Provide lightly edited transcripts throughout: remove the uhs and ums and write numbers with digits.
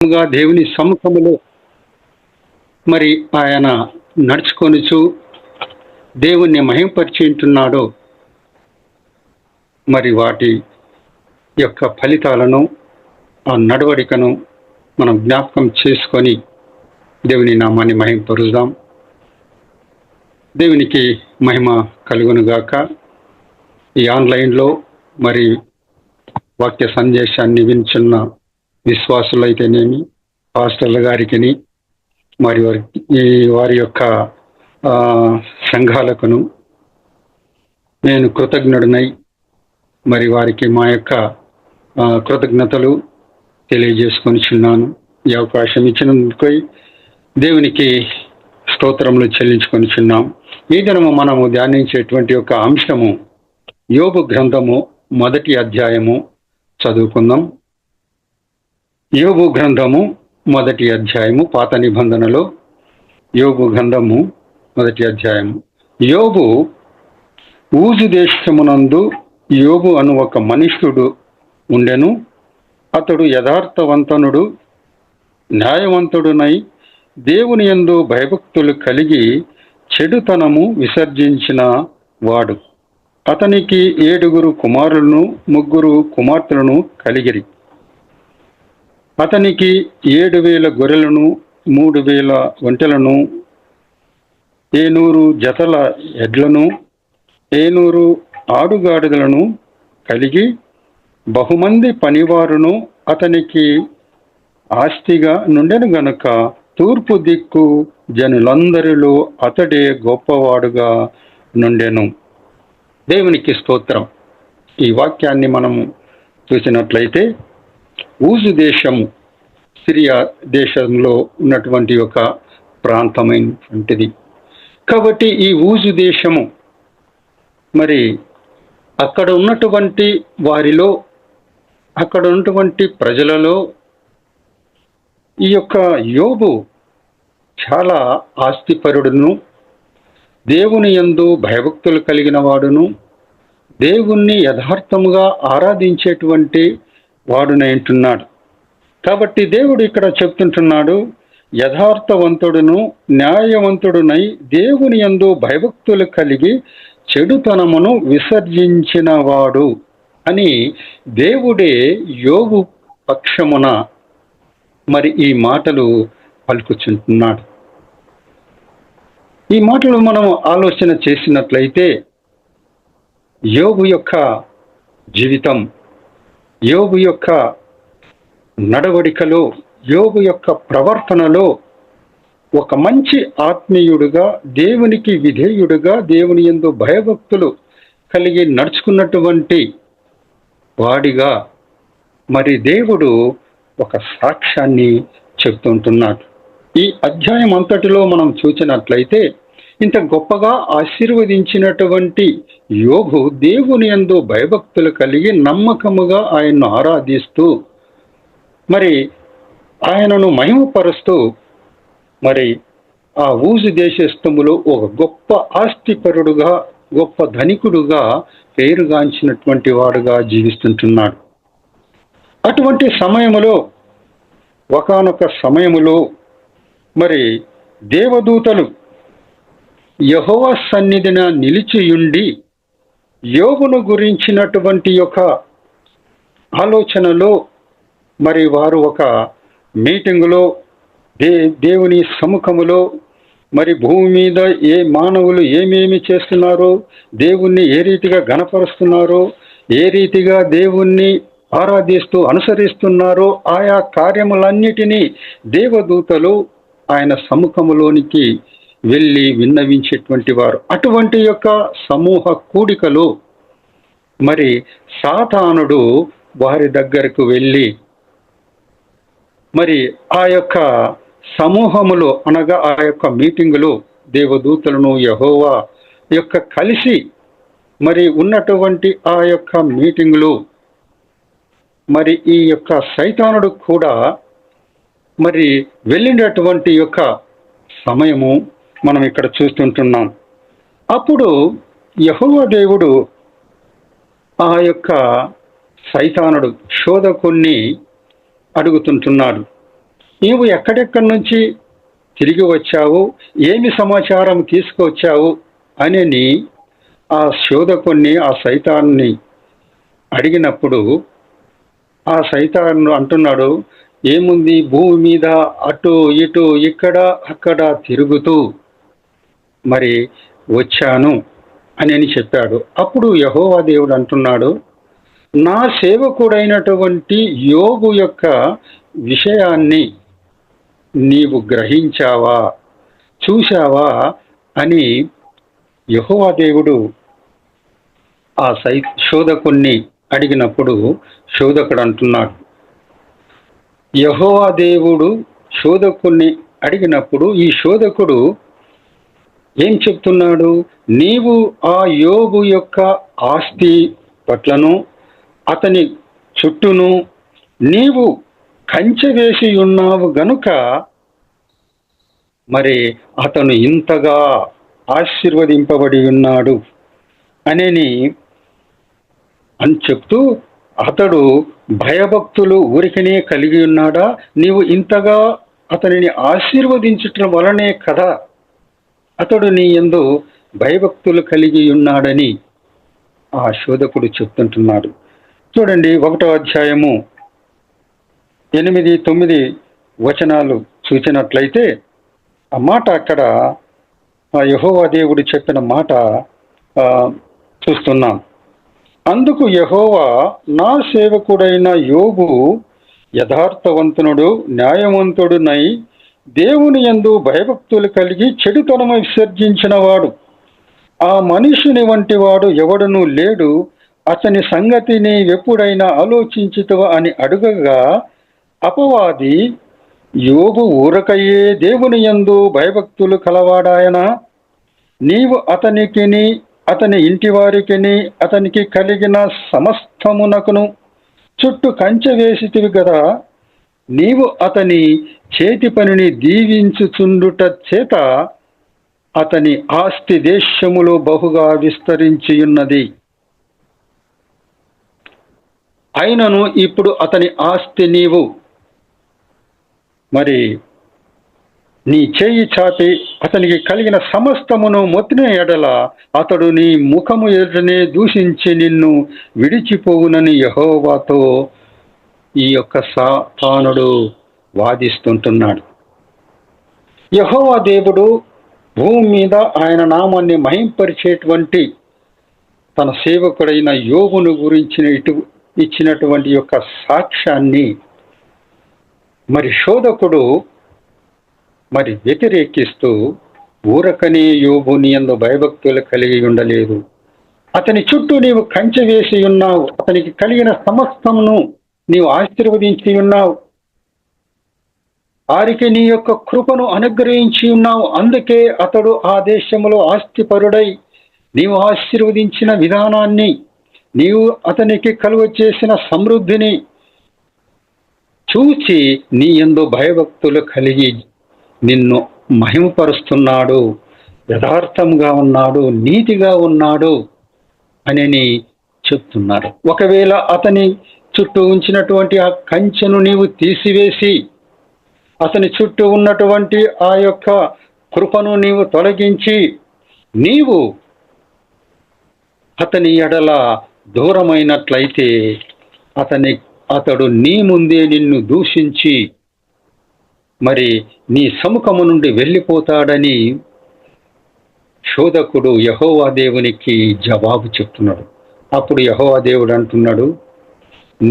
దేవుని సముఖములో మరి ఆయన నడుచుకొనుచు దేవుణ్ణి మహింపరిచింటున్నాడో మరి వాటి యొక్క ఫలితాలను ఆ నడవడికను మనం జ్ఞాపకం చేసుకొని దేవుని నామాన్ని మహింపరుద్దాం. దేవునికి మహిమ కలుగునుగాక. ఈ ఆన్లైన్లో మరి వాక్య సందేశాన్ని వింటున్న విశ్వాసులైతేనేమి, పాస్టర్ల గారికిని మరి వారి యొక్క సంఘాలకును నేను కృతజ్ఞుడినై మరి వారికి మా యొక్క కృతజ్ఞతలు తెలియజేసుకొనిచున్నాను. ఈ అవకాశం ఇచ్చినందుకు దేవునికి స్తోత్రములు చెల్లించుకొనిచున్నాం. ఈ దినము మనము ధ్యానించేటువంటి ఒక అంశము యోబు గ్రంథము 1వ అధ్యాయము చదువుకుందాం. యోబు గ్రంథము 1వ అధ్యాయము, పాత నిబంధనలో యోబు గ్రంథము 1వ అధ్యాయము. యోబు ఊజు దేశమునందు యోబు అను ఒక మనుష్యుడు ఉండెను. అతడు యథార్థవంతనుడు, న్యాయవంతుడునై దేవుని యందు భయభక్తులు కలిగి చెడుతనము విసర్జించిన వాడు. అతనికి 7 కుమారులను 3 కుమార్తెలను కలిగిరి. అతనికి 7,000 గొర్రెలను, 3,000 ఒంటెలను, 700 జతల ఎడ్లను, 700 ఆడుగాడిదలను కలిగి బహుమంది పనివారును అతనికి ఆస్తిగా నుండెను గనుక తూర్పు దిక్కు జనులందరిలో అతడే గొప్పవాడుగా నుండెను. దేవునికి స్తోత్రం. ఈ వాక్యాన్ని మనము చూసినట్లయితే ఊజు దేశము సిరియా దేశంలో ఉన్నటువంటి ఒక ప్రాంతమైనటువంటిది. కాబట్టి ఈ ఊజు దేశము మరి అక్కడ ఉన్నటువంటి వారిలో, అక్కడ ఉన్నటువంటి ప్రజలలో ఈ యొక్క యోబు చాలా ఆస్తిపరుడును, దేవుని యందు భయభక్తులు కలిగిన వాడును, దేవుణ్ణి యథార్థముగా ఆరాధించేటువంటి వాడునై ఉంటున్నాడు. కాబట్టి దేవుడు ఇక్కడ చెప్తుంటున్నాడు, యథార్థవంతుడును న్యాయవంతుడునై దేవుని యందు భయభక్తులు కలిగి చెడుతనమును విసర్జించిన వాడు అని దేవుడే యోబు పక్షమున మరి ఈ మాటలు పలుకుచుంటున్నాడు. ఈ మాటలు మనం ఆలోచన చేసినట్లయితే యోబు యొక్క జీవితం, యోబు యొక్క నడవడికలో, యోబు యొక్క ప్రవర్తనలో ఒక మంచి ఆత్మీయుడుగా, దేవునికి విధేయుడుగా, దేవుని యందు భయభక్తులు కలిగి నడుచుకున్నటువంటి వాడిగా మరి దేవుడు ఒక సాక్ష్యాన్ని చెప్తుంటున్నాడు. ఈ అధ్యాయం అంతటిలో మనం చూసినట్లయితే ఇంత గొప్పగా ఆశీర్వదించినటువంటి యోబు దేవుని యందు భయభక్తులు కలిగి నమ్మకముగా ఆయన్ను ఆరాధిస్తూ మరి ఆయనను మహిమపరుస్తూ మరి ఆ ఊజు దేశస్థములో ఒక గొప్ప ఆస్తిపరుడుగా, గొప్ప ధనికుడుగా పేరుగాంచినటువంటి వాడుగా జీవిస్తుంటున్నాడు. అటువంటి సమయములో, ఒకానొక సమయములో మరి దేవదూతలు యెహోవా సన్నిధిన నిలిచియుండి యోబును గురించినటువంటి యొక్క ఆలోచనలో మరి వారు ఒక మీటింగులో దేవుని సముఖములో మరి భూమి మీద ఏ మానవులు ఏమేమి చేస్తున్నారో, దేవుణ్ణి ఏ రీతిగా గణపరుస్తున్నారో, ఏ రీతిగా దేవుణ్ణి ఆరాధిస్తూ అనుసరిస్తున్నారో ఆయా కార్యములన్నిటినీ దేవదూతలు ఆయన సముఖములోనికి వెళ్ళి విన్నవించేటువంటి వారు. అటువంటి యొక్క సమూహ కూడికలో మరి సాతానుడు వారి దగ్గరకు వెళ్ళి మరి ఆ యొక్క సమూహములో, అనగా ఆ యొక్క మీటింగులో దేవదూతలను యెహోవా యొక్క కలిసి మరి ఉన్నటువంటి ఆ యొక్క మీటింగులో మరి ఈ యొక్క సైతానుడు కూడా మరి వెళ్ళినటువంటి యొక్క సమయము మనం ఇక్కడ చూస్తుంటున్నాం. అప్పుడు యెహోవా దేవుడు ఆ యొక్క సైతానుడు శోధకుణ్ణి అడుగుతుంటున్నాడు. నీవు ఎక్కడెక్కడి నుంచి తిరిగి వచ్చావు, ఏమి సమాచారం తీసుకువచ్చావు అని ఆ శోధకుణ్ణి, ఆ సైతాన్ని అడిగినప్పుడు ఆ సైతాను అంటున్నాడు, ఏముంది, భూమి మీద అటు ఇటు ఇక్కడ అక్కడ తిరుగుతూ మరి వచ్చాను అని చెప్పాడు. అప్పుడు యెహోవా దేవుడు అంటున్నాడు, నా సేవకుడైనటువంటి యోబు యొక్క విషయాన్ని నీవు గ్రహించావా, చూశావా అని యెహోవా దేవుడు ఆ శోధకుణ్ణి అడిగినప్పుడు శోధకుడు అంటున్నాడు, యెహోవా దేవుడు శోధకుణ్ణి అడిగినప్పుడు ఈ శోధకుడు ఏం చెప్తున్నాడు, నీవు ఆ యోబు యొక్క ఆస్తి పట్లను అతని చుట్టూను నీవు కంచె వేసి ఉన్నావు గనుక మరి అతను ఇంతగా ఆశీర్వదింపబడి ఉన్నాడు అని చెప్తూ, అతడు భయభక్తులు ఊరికనే కలిగి ఉన్నాడా, నీవు ఇంతగా అతనిని ఆశీర్వదించటం వలనే కదా అతడు నీ యందు భయభక్తులు కలిగి ఉన్నాడని ఆ శోధకుడు చెప్తుంటున్నాడు. చూడండి, 1వ అధ్యాయము 8, 9 వచనాలు చూసినట్లయితే ఆ మాట అక్కడ ఆ యెహోవా దేవుడు చెప్పిన మాట చూస్తున్నాం. అందుకు యెహోవా, నా సేవకుడైన యోబు యథార్థవంతునుడు, న్యాయవంతుడునై దేవుని యందు భయభక్తులు కలిగి చెడుతనము విసర్జించిన వాడు, ఆ మనుషుని వంటి వాడు ఎవడునూ లేడు, అతని సంగతి నీవెప్పుడైనా ఆలోచించుతావా అని అడుగగా, అపవాది, యోబు ఊరకయ్యే దేవుని యందు భయభక్తులు కలవాడాయన, నీవు అతనికిని అతని ఇంటి వారికిని అతనికి కలిగిన సమస్తమునకును చుట్టూ కంచె వేసితివి కదా, నీవు అతని చేతి పనిని దీవించుచుండుట చేత అతని ఆస్తి దేశములో బహుగా విస్తరించి ఉన్నది. అయినను ఇప్పుడు అతని ఆస్తి నీవు మరి నీ చేయి చాపి అతనికి కలిగిన సమస్తమును మొత్తిన ఎడల అతడు నీ ముఖము ఎదుటనే దూషించి నిన్ను విడిచిపోవునని యెహోవాతో ఈ యొక్క సాతానుడు వాదిస్తుంటున్నాడు. యెహోవా దేవుడు భూమి మీద ఆయన నామాన్ని మహింపరిచేటువంటి తన సేవకుడైన యోబును గురించిన ఇచ్చినటువంటి యొక్క సాక్ష్యాన్ని మరి శోధకుడు మరి వ్యతిరేకిస్తూ, ఊరకనే యోబు నీ యందు భయభక్తులు కలిగి ఉండలేదు, అతని చుట్టూ నీవు కంచె వేసి ఉన్నావు, అతనికి కలిగిన సమస్తమును నీవు ఆశీర్వదించి ఉన్నావు, వారికి నీ యొక్క కృపను అనుగ్రహించి ఉన్నావు, అందుకే అతడు ఆ దేశంలో ఆస్తిపరుడై నీవు ఆశీర్వదించిన విధానాన్ని, నీవు అతనికి కలుగ చేసిన సమృద్ధిని చూచి నీ యందు భయభక్తులు కలిగి నిన్ను మహిమపరుస్తున్నాడు, యథార్థంగా ఉన్నాడు, నీతిగా ఉన్నాడు అని చెప్తున్నారు. ఒకవేళ అతని చుట్టూ ఉంచినటువంటి ఆ కంచెను నీవు తీసివేసి అతని చుట్టూ ఉన్నటువంటి ఆ యొక్క కృపను నీవు తొలగించి నీవు అతని ఎడల దూరమైనట్లయితే అతడు నీ ముందే నిన్ను దూషించి మరి నీ సముఖము నుండి వెళ్ళిపోతాడని శోధకుడు యెహోవా దేవునికి జవాబు చెప్తున్నాడు. అప్పుడు యెహోవా దేవుడు అంటున్నాడు,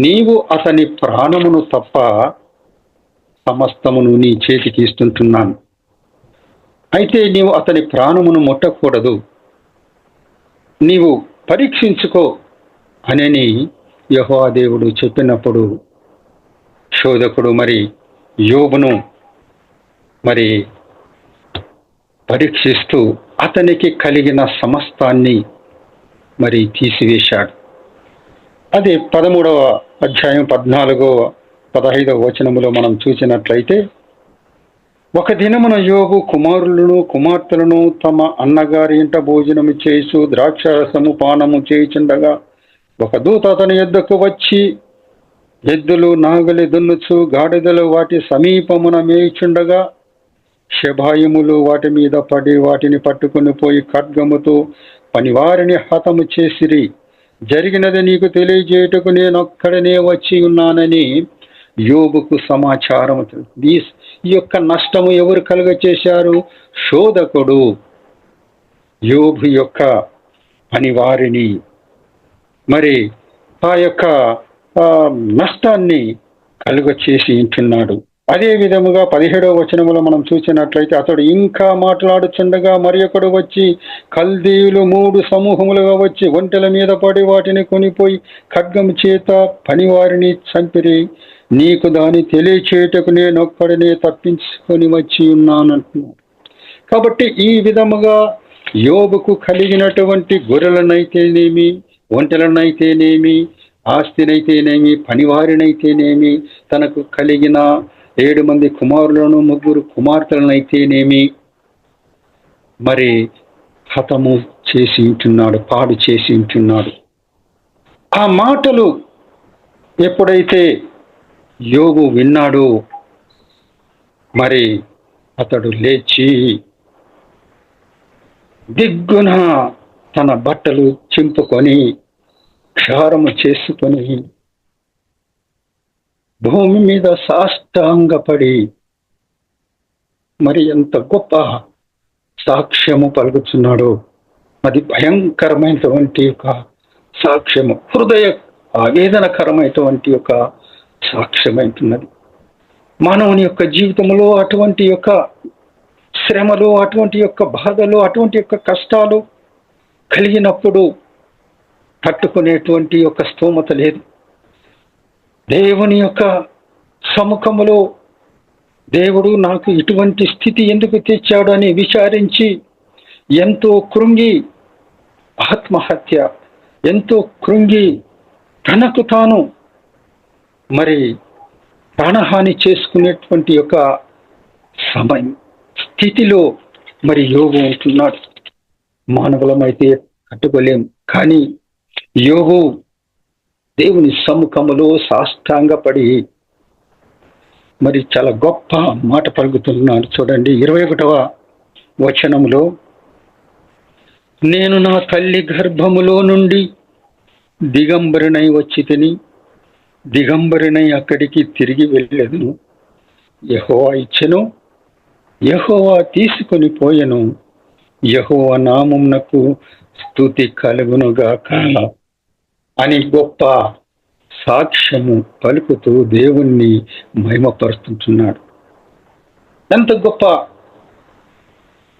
నీవు అతని ప్రాణమును తప్ప సమస్తమును నీ చేతికి ఇస్తుంటున్నాను, అయితే నీవు అతని ప్రాణమును ముట్టకూడదు, నీవు పరీక్షించుకో అని యెహోవా దేవుడు చెప్పినప్పుడు శోధకుడు మరి యోబును మరి పరీక్షిస్తూ అతనికి కలిగిన సమస్తాన్ని మరి తీసివేశాడు. అది 13వ అధ్యాయం 14, 15 వచనములో మనం చూసినట్లయితే, ఒక దినమున యోబు కుమారులను కుమార్తెలను తమ అన్నగారి ఇంట భోజనము చేసు ద్రాక్షారసము పానము చేయుచుండగా ఒక దూత అతని యొద్దకు వచ్చి ఎద్దులు నాగలి దున్నుచు గాడిదలు వాటి సమీపమున మేయుచుండగా శబాయములు వాటి మీద పడి వాటిని పట్టుకుని పోయి ఖడ్గముతో పనివారిని హతము చేసిరి. జరిగినది నీకు తెలియజేయటకు నేనొక్కడనే వచ్చి ఉన్నానని యోబుకు సమాచారం. ఈ యొక్క నష్టము ఎవరు కలుగ చేశారు? శోధకుడు యోబు యొక్క పనివారిని మరి ఆ యొక్క నష్టాన్ని కలుగ చేసి ఉంటున్నాడు. అదే విధముగా 17వ వచనములో మనం చూసినట్లయితే, అతడు ఇంకా మాట్లాడుచుండగా మరి ఒకడు వచ్చి, కల్దీయులు 3 సమూహములుగా వచ్చి ఒంటెల మీద పడి వాటిని కొనిపోయి ఖడ్గము చేత పనివారిని చంపిరి. నీకు దాన్ని తెలియచేయటకు నేనొక్కడినే తప్పించుకొని వచ్చి ఉన్నానంటున్నాడు. కాబట్టి ఈ విధముగా యోబుకు కలిగినటువంటి గొర్రెలనైతేనేమి, ఒంటెలనైతేనేమి, ఆస్తినైతేనేమి, పనివారినైతేనేమి, తనకు కలిగిన 7 మంది కుమారులను 3 కుమార్తెలనైతేనేమి మరి హతము చేసి ఉంటున్నాడు, పాడు చేసి ఉంటున్నాడు. ఆ మాటలు ఎప్పుడైతే యోబు విన్నాడో మరి అతడు లేచి దిగ్గున తన బట్టలు చింపుకొని క్షారము చేసుకొని భూమి మీద సాష్టాంగపడి మరి ఎంత గొప్ప సాక్ష్యము పలుకుతున్నాడో. అది భయంకరమైనటువంటి ఒక సాక్ష్యము, హృదయ ఆవేదనకరమైనటువంటి ఒక సాక్ష్యమైనది. మానవుని యొక్క జీవితంలో అటువంటి యొక్క శ్రమలు, అటువంటి యొక్క బాధలు, అటువంటి యొక్క కష్టాలు కలిగినప్పుడు తట్టుకునేటువంటి ఒక స్తోమత లేదు. దేవుని యొక్క సముఖములో దేవుడు నాకు ఇటువంటి స్థితి ఎందుకు తెచ్చాడు అని విచారించి ఎంతో కృంగి ఆత్మహత్య, ఎంతో కృంగి తనకు తాను మరి ప్రాణహాని చేసుకునేటువంటి యొక్క సమయం స్థితిలో మరి యోబు ఉంటున్నాడు. మానవులమైతే కట్టుకోలేం, కానీ యోబు దేవుని సముఖములో సాష్టాంగపడి మరి చాలా గొప్ప మాట పలుకుతున్నాడు. చూడండి 21వ వచనములో, నేను నా తల్లి గర్భములో నుండి దిగంబరినై వచ్చి తిని దిగంబరినై అక్కడికి తిరిగి వెళ్ళేదను. యెహోవా ఇచ్చెను, యెహోవా తీసుకొని పోయెను, యెహోవా నామమునకు స్తుతి కలుగునుగాక అని గొప్ప సాక్ష్యము పలుకుతూ దేవుణ్ణి మహిమపరుస్తున్నాడు. ఎంత గొప్ప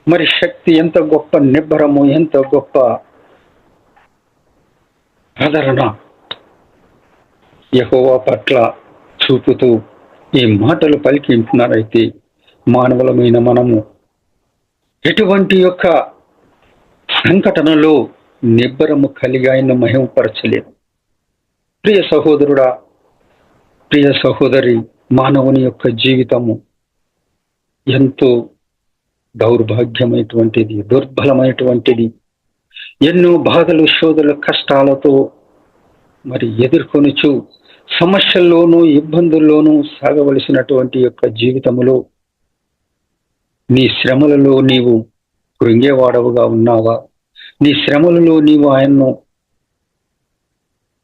మరి శక్తి, ఎంత గొప్ప నిబ్బరము, ఎంత గొప్ప ఆదరణ యెహోవా పట్ల చూపుతూ ఈ మాటలు పలికి ఉంటున్నారైతే, మానవులమైన మనము ఎటువంటి యొక్క సంఘటనలో నిబ్బరము కలిగి ఆయన మహిమపరచలేదు. ప్రియ సహోదరుడా, ప్రియ సహోదరి, మానవుని యొక్క జీవితము ఎంతో దౌర్భాగ్యమైనటువంటిది, దుర్బలమైనటువంటిది. ఎన్నో బాధలు, శోధలు, కష్టాలతో మరి ఎదుర్కొనుచు సమస్యల్లోనూ ఇబ్బందుల్లోనూ సాగవలసినటువంటి యొక్క జీవితములో నీ శ్రమలలో నీవు కృంగేవాడవుగా ఉన్నావా? నీ శ్రమలలో నీవు ఆయన్ను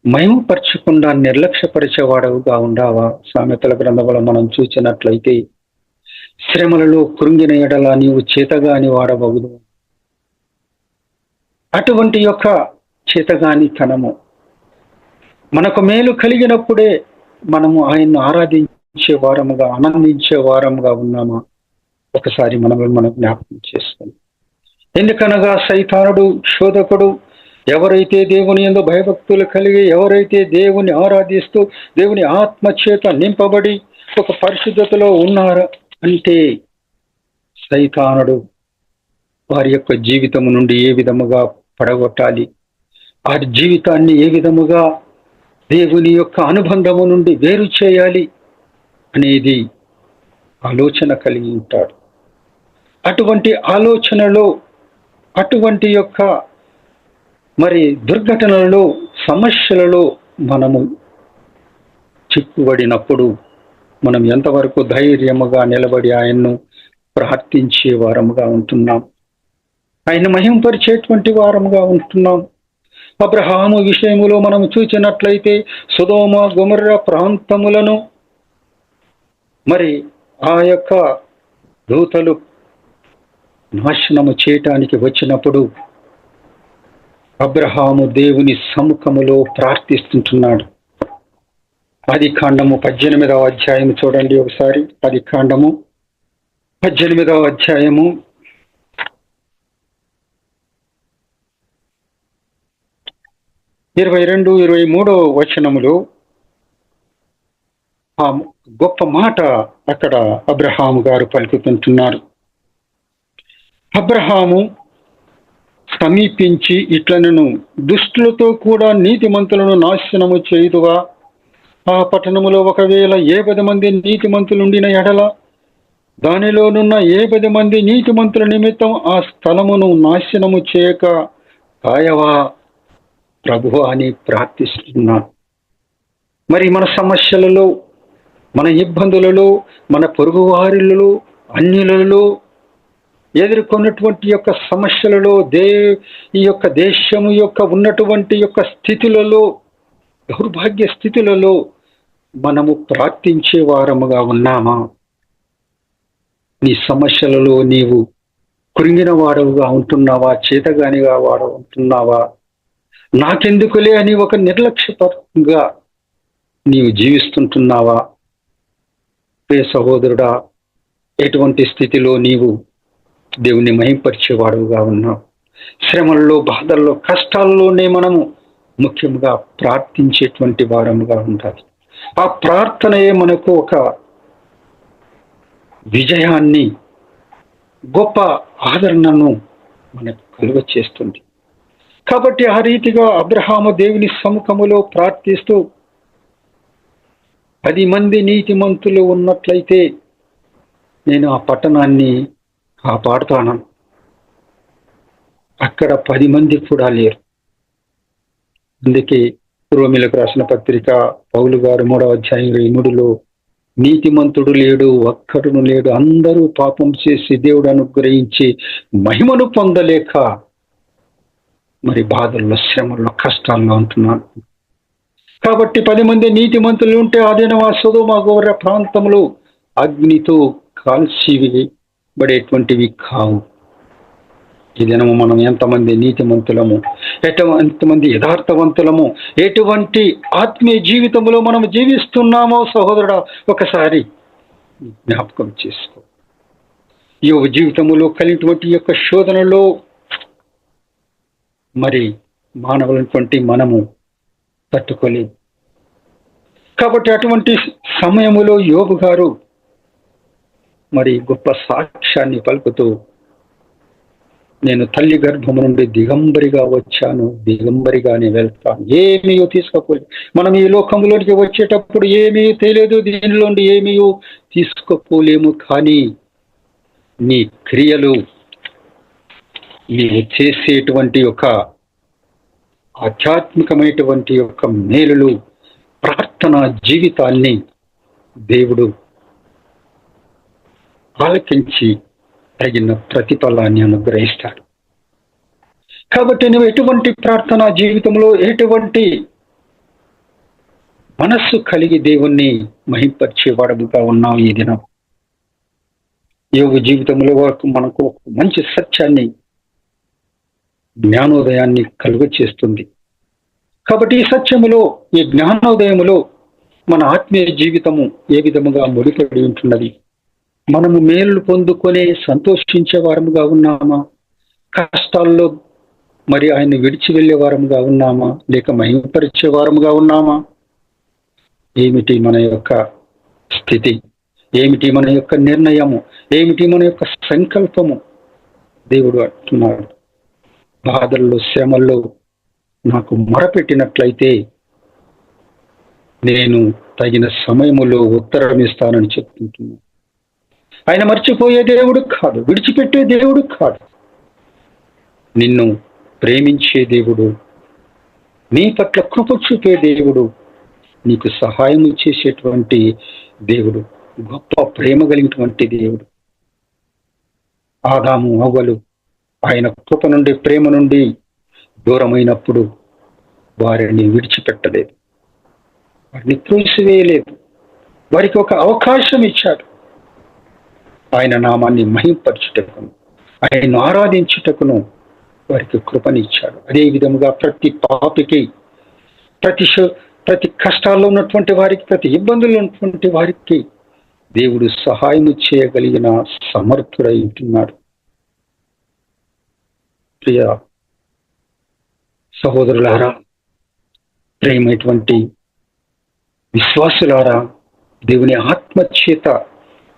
మహిమపరచకుండా నిర్లక్ష్యపరిచేవాడవుగా ఉండావా? సామెతల గ్రంథంలో మనం చూసినట్లయితే, శ్రమలలో కృంగిన ఎడల నీవు చేతగాని వాడవగుదు. అటువంటి యొక్క చేతగానితనము మనకు మేలు కలిగినప్పుడే మనము ఆయన్ను ఆరాధించే వారముగా, ఆనందించే వారముగా ఉన్నామా? ఒకసారి మనం జ్ఞాపకం చేసుకుని. ఎందుకనగా సైతానుడు, శోధకుడు ఎవరైతే దేవుని యందు భయభక్తులు కలిగి, ఎవరైతే దేవుని ఆరాధిస్తూ దేవుని ఆత్మచేత నింపబడి ఒక పరిశుద్ధతలో ఉన్నారు అంటే, సైతానుడు వారి యొక్క జీవితము నుండి ఏ విధముగా పడగొట్టాలి, ఆ జీవితాన్ని ఏ విధముగా దేవుని యొక్క అనుబంధము నుండి వేరు చేయాలి అనేది ఆలోచన కలిగి ఉంటాడు. అటువంటి ఆలోచనలో, అటువంటి యొక్క మరి దుర్ఘటనలలో, సమస్యలలో మనము చిక్కుబడినప్పుడు మనం ఎంతవరకు ధైర్యముగా నిలబడి ఆయన్ను ప్రార్థించే వారముగా ఉంటున్నాం, ఆయన మహింపరిచేటువంటి వారముగా ఉంటున్నాం. అబ్రహాము విషయములో మనం చూసినట్లయితే సొదొమ గొమొర్రా ప్రాంతములను మరి ఆ యొక్క దూతలు నాశనము చేయటానికి వచ్చినప్పుడు అబ్రహాము దేవుని సముఖములో ప్రార్థిస్తుంటున్నాడు. ఆదికాండము 18వ అధ్యాయం చూడండి ఒకసారి. ఆదికాండము 18వ అధ్యాయము 22-23 వచనములు ఆ గొప్ప మాట అక్కడ అబ్రహాము గారు పలుకుతుంటున్నారు. అబ్రహాము సమీపించి ఇట్లనెను, దుష్టులతో కూడా నీతిమంతులను నాశనము చేయుదువా? ఆ పట్టణములో ఒకవేళ 10 మంది నీతిమంతులుండిన ఎడల దానిలోనున్న 10 మంది నీతిమంతుల నిమిత్తం ఆ స్థలమును నాశనము చేయక కాయవా ప్రభువా అని ప్రార్థిస్తున్నాను. మరి మన సమస్యలలో, మన ఇబ్బందులలో, మన పొరుగు వారిలో, అన్యులలో ఎదుర్కొన్నటువంటి యొక్క సమస్యలలో, ఈ యొక్క దేశము యొక్క ఉన్నటువంటి యొక్క స్థితులలో, దౌర్భాగ్య స్థితులలో మనము ప్రార్థించే వారముగా ఉన్నామా? నీ సమస్యలలో నీవు కృంగిన వాడవుగా ఉంటున్నావా? చేతగానిగా వాడు ఉంటున్నావా? నాకెందుకులే అని ఒక నిర్లక్ష్యపరంగా నీవు జీవిస్తుంటున్నావా? ప్రియ సహోదరుడా, ఎటువంటి స్థితిలో నీవు దేవుని మహింపరిచేవాడుగా ఉన్నావు? శ్రమల్లో, బాధల్లో, కష్టాల్లోనే మనము ముఖ్యంగా ప్రార్థించేటువంటి వారముగా ఉండాలి. ఆ ప్రార్థనయే మనకు ఒక విజయాన్ని, గొప్ప ఆదరణను మనకు కలుగ చేస్తుంది. కాబట్టి ఆ రీతిగా అబ్రహాము దేవుని సముఖములో ప్రార్థిస్తూ 10 మంది నీతిమంతులు ఉన్నట్లయితే నేను ఆ పట్టణాన్ని కాపాడుతాను. అక్కడ 10 మంది కూడా లేరు. అందుకే రోమీయులకు రాసిన పత్రిక పౌలు గారు 3వ అధ్యాయం 23లో నీతిమంతుడు లేడు, ఒక్కడును లేడు, అందరూ పాపం చేసి దేవుడు అనుగ్రహించి మహిమను పొందలేక మరి బాధల్లో, శ్రమల్లో, కష్టాల్లో ఉంటున్నాను. కాబట్టి 10 మంది నీతిమంతులు ఉంటే అదేనా సొదొమ గొమొర్రా ప్రాంతములు అగ్నితో కాల్చివేయబడేటువంటివి కావు. ఈ దినము మనం ఎంతమంది నీతిమంతులము, ఎంతమంది యథార్థవంతులము, ఎటువంటి ఆత్మీయ జీవితంలో మనం జీవిస్తున్నామో సహోదరుడా ఒకసారి జ్ఞాపకం చేసుకో. యోబు జీవితంలో కలిగినటువంటి యొక్క శోధనలో మరి మానవులటువంటి మనము తట్టుకోలేదు. కాబట్టి అటువంటి సమయములో యోబు గారు మరి గొప్ప సాక్ష్యాన్ని పలుకుతూ, నేను తల్లి గర్భము నుండి దిగంబరిగా వచ్చాను, దిగంబరిగానే వెళ్తాను, ఏమీ తీసుకోపోలేదు. మనం ఈ లోకంలోనికి వచ్చేటప్పుడు ఏమీ తెలియదు, దీనిలోండి ఏమీ తీసుకోపోలేము. కానీ నీ క్రియలు, నీవు చేసేటువంటి ఒక ఆధ్యాత్మికమైనటువంటి యొక్క మేలులు, ప్రార్థనా జీవితాన్ని దేవుడు ఆలకించి తగిన ప్రతిఫలాన్ని అనుగ్రహిస్తాడు. కాబట్టి నువ్వు ఎటువంటి ప్రార్థనా జీవితంలో, ఎటువంటి మనస్సు కలిగి దేవుణ్ణి మహింపరిచేవాడుగా ఉన్నావు ఈ దినం? యోగు జీవితంలో మనకు ఒక మంచి సత్యాన్ని, జ్ఞానోదయాన్ని కలుగ చేస్తుంది. కాబట్టి ఈ సత్యములో, ఈ జ్ఞానోదయములో మన ఆత్మీయ జీవితము ఏ విధముగా ముడిపడి ఉంటున్నది? మనము మేలు పొందుకొని సంతోషించే వారముగా ఉన్నామా? కష్టాల్లో మరి ఆయన విడిచి వెళ్ళే వారముగా ఉన్నామా? లేక మహిమపరిచే వారముగా ఉన్నామా? ఏమిటి మన యొక్క స్థితి? ఏమిటి మన యొక్క నిర్ణయము? ఏమిటి మన యొక్క సంకల్పము? దేవుడు అంటున్నాడు, బాధల్లో, శ్రమల్లో నాకు మొరపెట్టినట్లయితే నేను తగిన సమయములో ఉత్తరం ఇస్తానని చెప్తుంటున్నాను. ఆయన మర్చిపోయే దేవుడు కాదు, విడిచిపెట్టే దేవుడు కాదు. నిన్ను ప్రేమించే దేవుడు, నీ పట్ల కృప చూపే దేవుడు, నీకు సహాయం చేసేటువంటి దేవుడు, గొప్ప ప్రేమ కలిగినటువంటి దేవుడు. ఆదాము అవ్వలు ఆయన కృప నుండి, ప్రేమ నుండి దూరమైనప్పుడు వారిని విడిచిపెట్టలేదు, వారిని త్రోసివేయలేదు, వారికి ఒక అవకాశం ఇచ్చాడు. ఆయన నామాన్ని మహింపరచుటకును, ఆయన్ను ఆరాధించుటకును వారికి కృపనిచ్చాడు. అదే విధముగా ప్రతి పాపికి, ప్రతి కష్టాల్లో ఉన్నటువంటి వారికి, ప్రతి ఇబ్బందుల్లో ఉన్నటువంటి వారికి దేవుడు సహాయం చేయగలిగిన సమర్థుడై ఉంటున్నాడు. ప్రియ సహోదరులారా, ప్రియమైనటువంటి విశ్వాసులారా, దేవుని ఆత్మచేత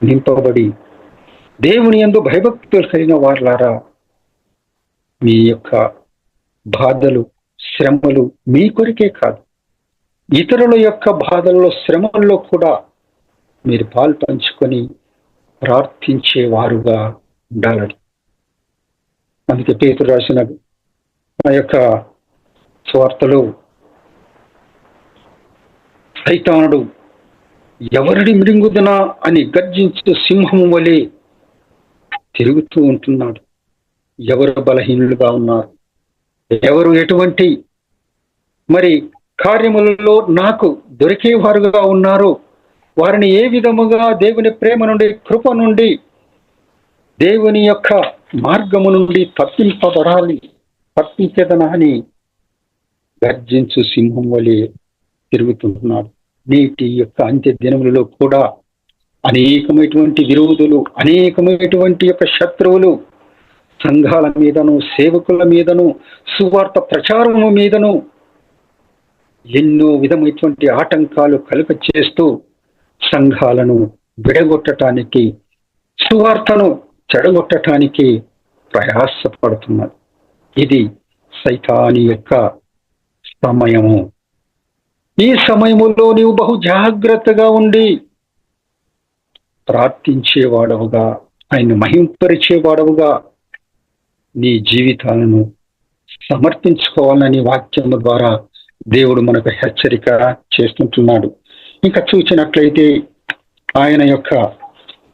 నింపబడి దేవుని యందు భయభక్తులు కలిగిన వారులారా, మీ యొక్క బాధలు, శ్రమలు మీ కొరికే కాదు, ఇతరుల యొక్క బాధల్లో, శ్రమల్లో కూడా మీరు పాలు పంచుకొని ప్రార్థించేవారుగా ఉండాలని. అందుకే పేతురు రాసిన ఆ యొక్క స్వార్థలో సైతానుడు ఎవరిని మృంగుదనా అని గర్జించు సింహము వలె తిరుగుతూ ఉంటున్నాడు. ఎవరు బలహీనులుగా ఉన్నారు, ఎవరు ఎటువంటి మరి కార్యములలో నాకు దొరికేవారుగా ఉన్నారు, వారిని ఏ విధముగా దేవుని ప్రేమ నుండి, కృప నుండి, దేవుని యొక్క మార్గము నుండి తప్పించేదనా అని గర్జించు సింహం వలె తిరుగుతుంటున్నాడు. నేటి యొక్క అంత్య దినములలో కూడా అనేకమైనటువంటి విరోధులు, అనేకమైనటువంటి యొక్క శత్రువులు సంఘాల మీదను, సేవకుల మీదను, సువార్త ప్రచారము మీదను ఎన్నో విధమైనటువంటి ఆటంకాలు కలుగ చేస్తూ సంఘాలను విడగొట్టడానికి, సువార్తను చెడగొట్టడానికి ప్రయాసపడుతున్నారు. ఇది సైతాని యొక్క సమయము. ఈ సమయములో నీవు బహు జాగ్రత్తగా ఉండి ప్రార్థించేవాడవుగా, ఆయన మహింపరిచేవాడవుగా నీ జీవితాలను సమర్పించుకోవాలని వాక్యము ద్వారా దేవుడు మనకు హెచ్చరిక చేస్తుంటున్నాడు. ఇంకా చూసినట్లయితే ఆయన యొక్క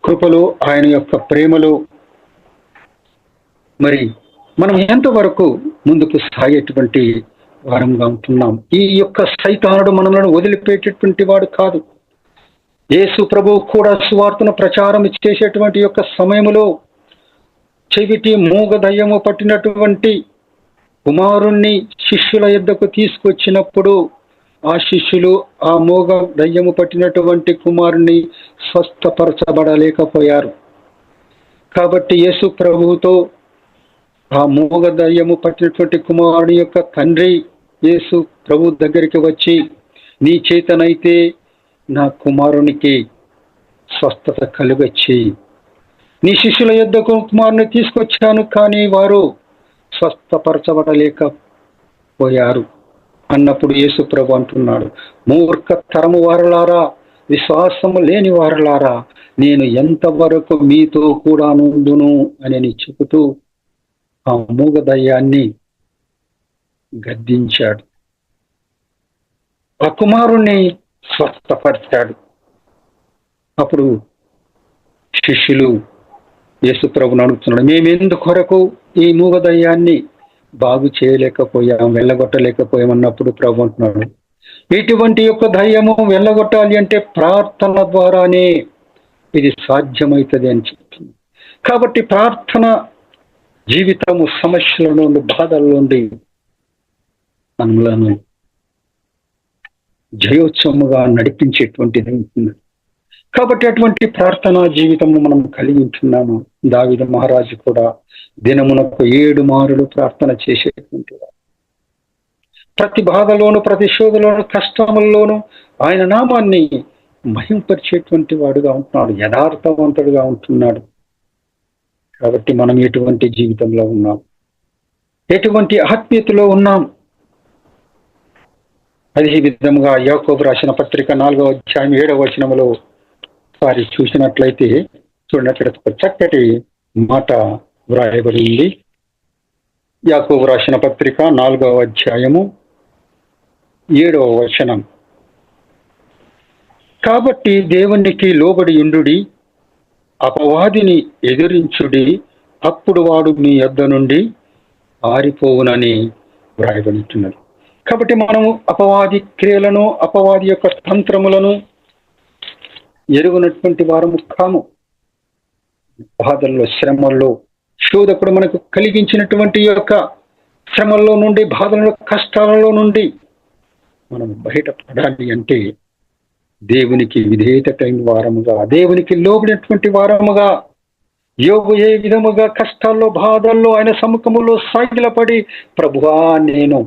కృపలో, ఆయన యొక్క ప్రేమలో మరి మనం ఎంతవరకు ముందుకు సాగేటువంటి వారంగా ఉంటున్నాం. ఈ యొక్క సైతానుడు మనలను వదిలిపెట్టేటువంటి వాడు కాదు. యేసు ప్రభువు కూడా సువార్తను ప్రచారం చేసేటువంటి యొక్క సమయంలో చెవిటి మూగ దయ్యము పట్టినటువంటి కుమారుణ్ణి శిష్యుల యొద్దకు తీసుకొచ్చినప్పుడు ఆ శిష్యులు ఆ మూగ దయ్యము పట్టినటువంటి కుమారుణ్ణి స్వస్థపరచబడలేకపోయారు. కాబట్టి యేసు ప్రభువుతో ఆ మూగ దయ్యము పట్టినటువంటి కుమారుని యొక్క తండ్రి యేసు ప్రభు దగ్గరికి వచ్చి, నీ చేతనైతే నా కుమారునికి స్వస్థత కలుగచ్చి, నీ శిష్యుల యొద్దకు కుమారుని తీసుకొచ్చాను, కానీ వారు స్వస్థపరచబడలేకపోయారు అన్నప్పుడు యేసు ప్రభు అంటున్నాడు, మూర్ఖ తరము వారలారా, విశ్వాసము లేని వారలారా, నేను ఎంతవరకు మీతో కూడా నుండును అని చెబుతూ ఆ మూగ దయ్యాన్ని గద్దించాడు. ఆ కుమారుణ్ణి స్వస్థపరిచాడు. అప్పుడు శిష్యులు యేసు ప్రభుని అడుగుతున్నాడు, మేమెందుకొరకు ఈ మూగ దయ్యాన్ని బాగు చేయలేకపోయాం, వెళ్ళగొట్టలేకపోయామన్నప్పుడు ప్రభు అంటున్నాడు, ఇటువంటి యొక్క దయ్యము వెళ్ళగొట్టాలి అంటే ప్రార్థన ద్వారానే ఇది సాధ్యమవుతుంది అని చెప్తుంది. కాబట్టి ప్రార్థన జీవితము సమస్యల నుండి, బాధల నుండి మనలను జయోత్సవముగా నడిపించేటువంటిది ఉంటుంది. కాబట్టి అటువంటి ప్రార్థనా జీవితము మనం కలిగి ఉంటున్నాము. దావీదు మహారాజు కూడా దినమునకు 7 మారులు ప్రార్థన చేసేటువంటి వాడు. ప్రతి బాధలోను, ప్రతి శోధలోను, కష్టముల్లోనూ ఆయన నామాన్ని మహింపరిచేటువంటి వాడుగా ఉంటున్నాడు, యథార్థవంతుడుగా ఉంటున్నాడు. కాబట్టి మనం ఎటువంటి జీవితంలో ఉన్నాం, ఎటువంటి ఆత్మీయతలో ఉన్నాం? అదే విధముగా యాకోబు రాసిన పత్రిక 4వ అధ్యాయం 7వ వచనములో వారి చూసినట్లయితే చూడండి, అక్కడ చక్కటి మాట వ్రాయబడి ఉంది. యాకోబు రాసిన పత్రిక 4వ అధ్యాయము 7వ వచనం, కాబట్టి దేవునికి లోబడి ఉండుడి, అపవాదిని ఎదిరించుడి, అప్పుడు వాడు మీ యొద్ద నుండి పారిపోవునని వ్రాయబడుతున్నది. కాబట్టి మనము అపవాది క్రియలను, అపవాది యొక్క తంత్రములను ఎరుగునటువంటి వారము కాము. బాధల్లో, శ్రమల్లో శోధకుడు మనకు కలిగించినటువంటి యొక్క శ్రమల్లో నుండి, బాధలలో, కష్టాలలో నుండి మనం బయటపడాలి అంటే దేవునికి విధేయత కలిగిన వారముగా, దేవునికి లోబడినటువంటి వారముగా, యోబు ఏ విధముగా కష్టాల్లో, బాధల్లో ఆయన సముఖములో సాగిలపడి, ప్రభువా నేను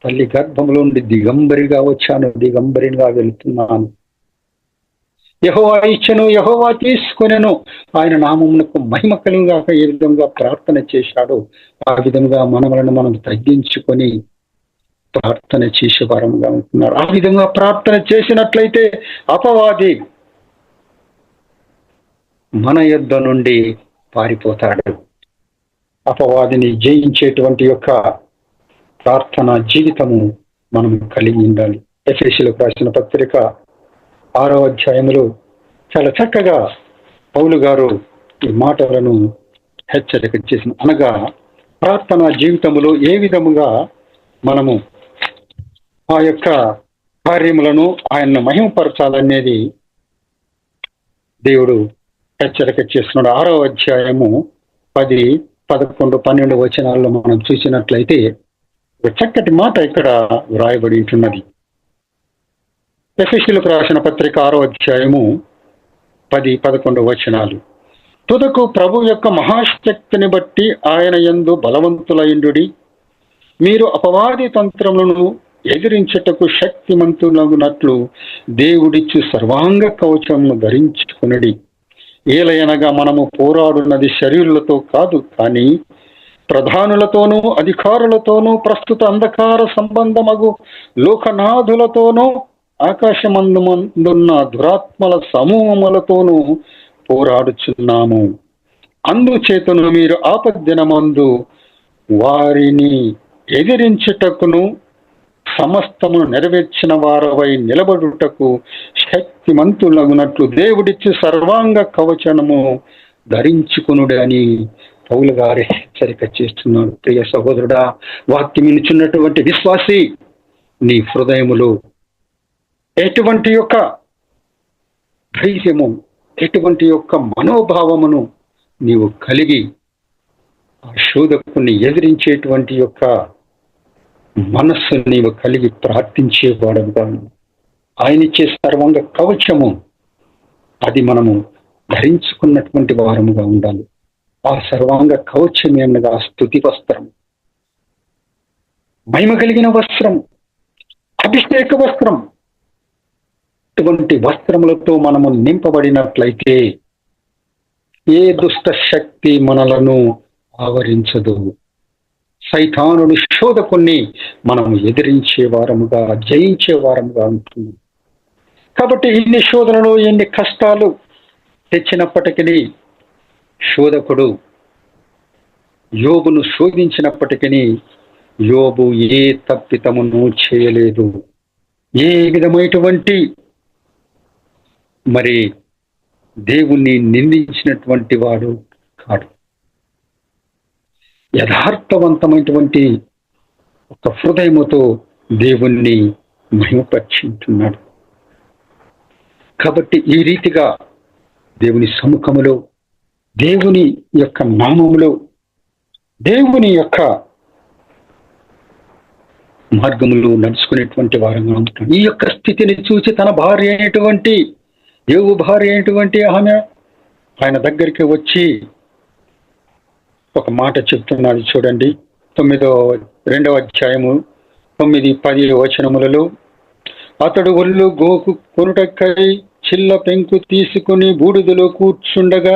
తల్లి గర్భములో నుండి దిగంబరిగా వచ్చాను, దిగంబరిగా వెళుతున్నాను, యెహోవా ఇచ్చెను, యెహోవా తీసుకొనెను, ఆయన నామమునకు మహిమ కలుగుగాక ఏ విధంగా ప్రార్థన చేశాడో ఆ విధంగా మనలను మనం తగ్గించుకొని ప్రార్థన చేసే వారముగా ఉంటున్నారు. ఆ విధంగా ప్రార్థన చేసినట్లయితే అపవాది మన యొద్ద నుండి పారిపోతాడు. అపవాదిని జయించేటువంటి యొక్క ప్రార్థన జీవితము మనం కలిగి ఉండాలి. ఎఫెసీయులకు రాసిన పత్రిక 6వ అధ్యాయములో చాలా చక్కగా పౌలు గారు ఈ మాటలను హెచ్చరిక చేసిన, అనగా ప్రార్థన జీవితములో ఏ విధముగా మనము ఆ యొక్క కార్యములను ఆయన్ను మహిమపరచాలనేది దేవుడు హెచ్చరిక చేస్తున్నాడు. 6వ అధ్యాయము 10, 11, 12 వచనాల్లో మనం చూసినట్లయితే చక్కటి మాట ఇక్కడ వ్రాయబడి ఉంటున్నది. ఎఫెసీయులకు రాసిన పత్రిక 6వ అధ్యాయము 10, 11 వచనాలు. తుదకు ప్రభు యొక్క మహాశక్తిని బట్టి ఆయన యందు బలవంతులైండుడి, మీరు అపవాది తంత్రములను ఎదిరించుటకు శక్తిమంతులగునట్లు దేవుడిచ్చు సర్వాంగ కవచమును ధరించుకునడి. ఏలయనగా మనము పోరాడున్నది శరీరులతో కాదు, కానీ ప్రధానులతోనూ, అధికారులతోనూ, ప్రస్తుత అంధకార సంబంధమగు లోకనాథులతోనూ, ఆకాశమందున్న దురాత్మల సమూహములతోనూ పోరాడుచున్నాము. అందుచేతను మీరు ఆపద్దినమందు వారిని ఎదిరించుటకును సమస్తమును నెరవేర్చిన వారవై నిలబడుటకు శక్తిమంతులగునట్లు దేవుడిచ్చి సర్వాంగ కవచనము ధరించుకునుడు అని పౌలు గారి హెచ్చరిక చేస్తున్నాడు. ప్రియ సహోదరుడా, వాక్యం వినుచున్నటువంటి విశ్వాసి, నీ హృదయములో ఎటువంటి యొక్క ధైర్యము, ఎటువంటి యొక్క మనోభావమును నీవు కలిగి ఆ శోధకుని ఎదిరించేటువంటి యొక్క మనస్సు నీవు కలిగి ప్రార్థించేవాడుగా, ఆయన ఇచ్చే సర్వాంగ కవచము అది మనము ధరించుకున్నటువంటి వారముగా ఉండాలి. ఆ సర్వాంగ కవచం ఏమనగా స్తుతి వస్త్రం, మహిమ కలిగిన వస్త్రం, అభిషేక వస్త్రం. ఇటువంటి వస్త్రములతో మనము నింపబడినట్లయితే ఏ దుష్ట శక్తి మనలను ఆవరించదు. సైతానుడి శోధకుణ్ణి మనము ఎదిరించే వారముగా, జయించే వారముగా ఉంటుంది. కాబట్టి ఇన్ని శోధనలు, ఎన్ని కష్టాలు తెచ్చినప్పటికీ శోధకుడు యోబును శోధించినప్పటికీ యోబు ఏ తప్పితమును చేయలేదు. ఏ విధమైనటువంటి మరి దేవుణ్ణి నిందించినటువంటి వాడు కాడు. యథార్థవంతమైనటువంటి ఒక హృదయముతో దేవుణ్ణి మహిమపరుచుతున్నాడు. కాబట్టి ఈ రీతిగా దేవుని సముఖములో, దేవుని యొక్క నామములో, దేవుని యొక్క మార్గములో నడుచుకునేటువంటి వారంగా ఉంటాడు. ఈ యొక్క స్థితిని చూసి తన భార్య అయినటువంటి యోబు భార్య అయినటువంటి ఆమె ఆయన దగ్గరికి వచ్చి ఒక మాట చెప్తున్నది చూడండి. 2వ అధ్యాయము 9, 10 వచనములలో, అతడు ఒళ్ళు గోకు కొనుటకై చిల్ల పెంకు తీసుకుని బూడిదలో కూర్చుండగా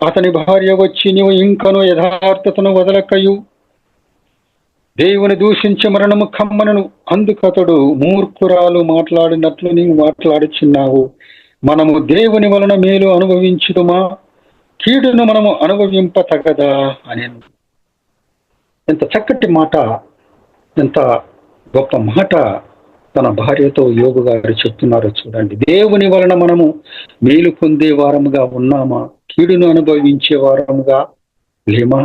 అతని భార్య వచ్చి, నీవు ఇంకను యథార్థతను వదలకయు దేవుని దూషించి మరణము కమ్మనను, అందుకతడు మూర్ఖురాలు మాట్లాడినట్లు నీవు మాట్లాడుచున్నావు. మనము దేవుని వలన మేలు అనుభవించుదుమా, కీడును మనము అనుభవింప తగదా అని. ఎంత చక్కటి మాట, ఎంత గొప్ప మాట తన భార్యతో యోగు గారు చెప్తున్నారు చూడండి. దేవుని వలన మనము మేలు పొందే వారముగా ఉన్నామా, కీడును అనుభవించే వారముగా లేమా?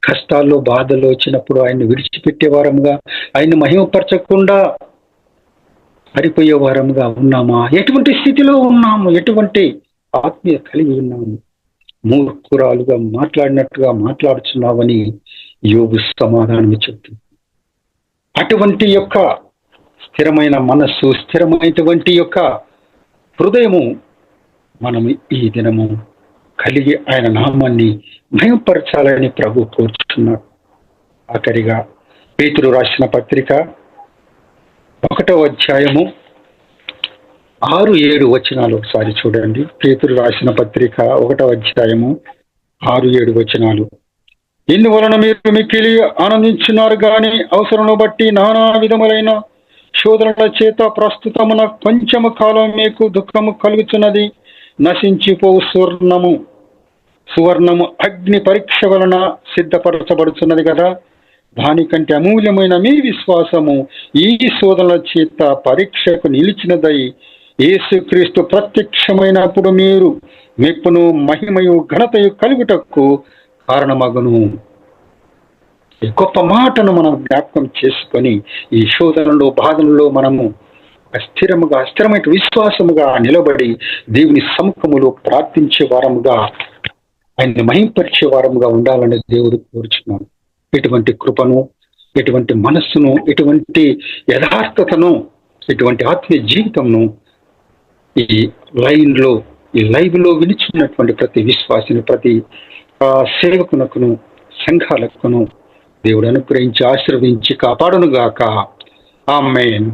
కష్టాల్లో బాధల్లో వచ్చినప్పుడు ఆయన్ని విడిచిపెట్టే వారముగా, ఆయన్ని మహిమపరచకుండా పడిపోయే వారముగా ఉన్నామా? ఎటువంటి స్థితిలో ఉన్నాము? ఎటువంటి ఆత్మీయ కలిగి ఉన్నాము? మూర్ఖురాలుగా మాట్లాడినట్టుగా మాట్లాడుచున్నావని యోగు సమాధానం చెప్తుంది. అటువంటి యొక్క స్థిరమైన మనస్సు, స్థిరమైనటువంటి యొక్క హృదయము మనం ఈ దినము కలిగి ఆయన నామాన్ని మహిమపరచాలని ప్రభు కోరుచున్నాడు. ఆఖరిగా పేతురు రాసిన పత్రిక 1వ అధ్యాయము 6-7 వచనాలు ఒకసారి చూడండి. పేతురు రాసిన పత్రిక 1వ అధ్యాయము 6-7 వచనాలు. ఇందువలన మీరు మిక్కిలి ఆనందించున్నారు గాని అవసరమును బట్టి నానా విధములైన శోధనల చేత ప్రస్తుతమున కొంచెము కాలం మీకు దుఃఖము కలుగుతున్నది. నశించిపోవు సువర్ణము అగ్ని పరీక్ష వలన సిద్ధపరచబడుతున్నది కదా. దానికంటే అమూల్యమైన మీ విశ్వాసము ఈ శోధనల చేత పరీక్షకు నిలిచినదై యేసుక్రీస్తు ప్రత్యక్షమైనప్పుడు మీరు మెప్పును మహిమయు ఘనతయు కలుగుటకు కారణమగును. ఈ గొప్ప మాటను మనం జ్ఞాపకం చేసుకొని ఈ శోధనలో బాధనలో మనము స్థిరమైన విశ్వాసముగా నిలబడి దేవుని సముఖములో ప్రార్థించే వారముగా, ఆయన్ని మహింపరిచే వారముగా ఉండాలని దేవుడు కోరుచున్నాడు. ఎటువంటి కృపను, ఎటువంటి మనస్సును, ఎటువంటి యథార్థతను, ఎటువంటి ఆత్మీయ జీవితంను ఈ లైవ్లో వినిచున్నటువంటి ప్రతి విశ్వాసిని, ప్రతి సేవకునకును, సంఘాలకును దేవుడు అనుగ్రహించి ఆశీర్వదించి కాపాడునుగాక. ఆమేన్.